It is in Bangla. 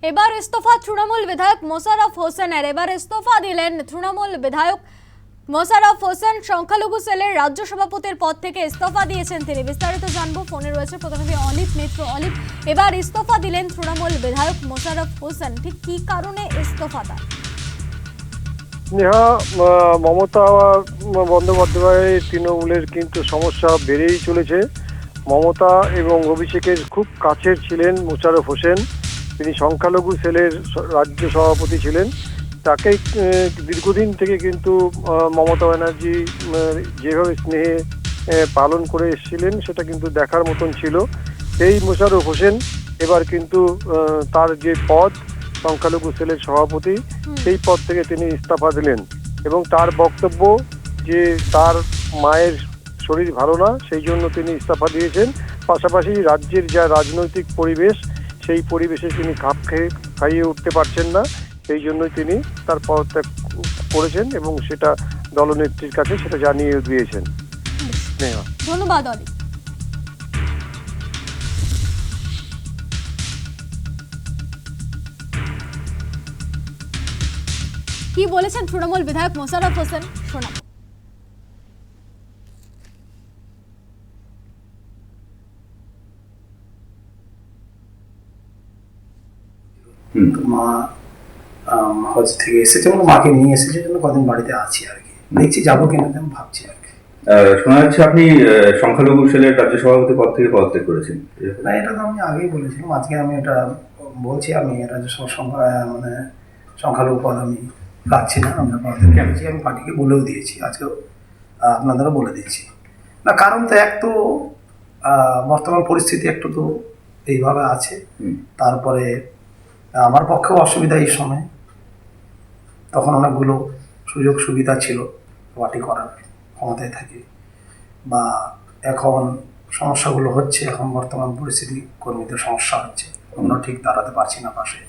এবার ইস্তফা তৃণমূল বিধায়ক মোশাররফ হোসেনের। এবার ইস্তফা দিলেন তৃণমূল বিধায়ক মোশাররফ হোসেন। সংখ্যালঘু সেলের রাজ্য সভাপতির পদ থেকে ইস্তফা দিয়েছেন তিনি। বিস্তারিত জানবো, ফোনে রয়েছে প্রতিনিধি অলিভ মিত্র। অলিভ, এবার ইস্তফা দিলেন তৃণমূল বিধায়ক মোশাররফ হোসেন, ঠিক কি কারণে ইস্তফা দেন? নেহা, মমতা বন্দ্যোপাধ্যায়ের তৃণমূলের কিন্তু সমস্যা বেড়েই চলেছে। মমতা এবং অভিষেকের খুব কাছের ছিলেন মোশাররফ হোসেন। তিনি সংখ্যালঘু সেলের রাজ্য সভাপতি ছিলেন। তাকে দীর্ঘদিন থেকে কিন্তু মমতা ব্যানার্জি যেভাবে স্নেহে পালন করে এসেছিলেন সেটা কিন্তু দেখার মতন ছিল। এই মোশাররফ হোসেন এবার কিন্তু তার যে পদ সংখ্যালঘু সেলের সভাপতি, সেই পদ থেকে তিনি ইস্তফা দিলেন এবং তার বক্তব্য যে তার মায়ের শরীর ভালো না, সেই জন্য তিনি ইস্তফা দিয়েছেন। পাশাপাশি রাজ্যের যা রাজনৈতিক পরিবেশ, সেই পরিবেশে তিনি খাইয়ে উঠতে পারছেন না, সেই জন্যই তিনি তার পদত্যাগ করেছেন এবং সেটা দলনেত্রীর কাছে সেটা জানিয়ে দিয়েছেন। ধন্যবাদ অলিভ। কি বলেছেন তৃণমূল বিধায়ক মোশাররফ হোসেন, শোনাবো। মা হজ থেকে এসেছে, মানে মাকে নিয়ে এসেছে জন্য কদিন বাড়িতে আছি আর কি। দেখছি যাবো কিনা আমি ভাবছি আর কি। শোনা যাচ্ছে আপনি সংখ্যালঘু সেলের রাজ্য সভাপতি পদ থেকে পদত্যাগ করেছেন। না, এটা তো আমি আগেই বলেছিলাম, আজকে আমি এটা বলছি। আমি রাজ্যসভা মানে সংখ্যালঘু পদ আমি রাখছি না, আমরা পদত্যাগ করেছি। আমি পার্টিকে বলেও দিয়েছি, আজকেও আপনাদেরও বলে দিচ্ছি। না, কারণ তো এক তো বর্তমান পরিস্থিতি একটু তো এইভাবে আছে। তারপরে আমার পক্ষেও অসুবিধা এই সময়, তখন অনেকগুলো সুযোগ সুবিধা ছিল পার্টি করার, ক্ষমতায় থাকে বা এখন সমস্যাগুলো হচ্ছে। এখন বর্তমান পরিস্থিতি কর্মীদের সমস্যা হচ্ছে, আমরা ঠিক দাঁড়াতে পারছি না পাশে।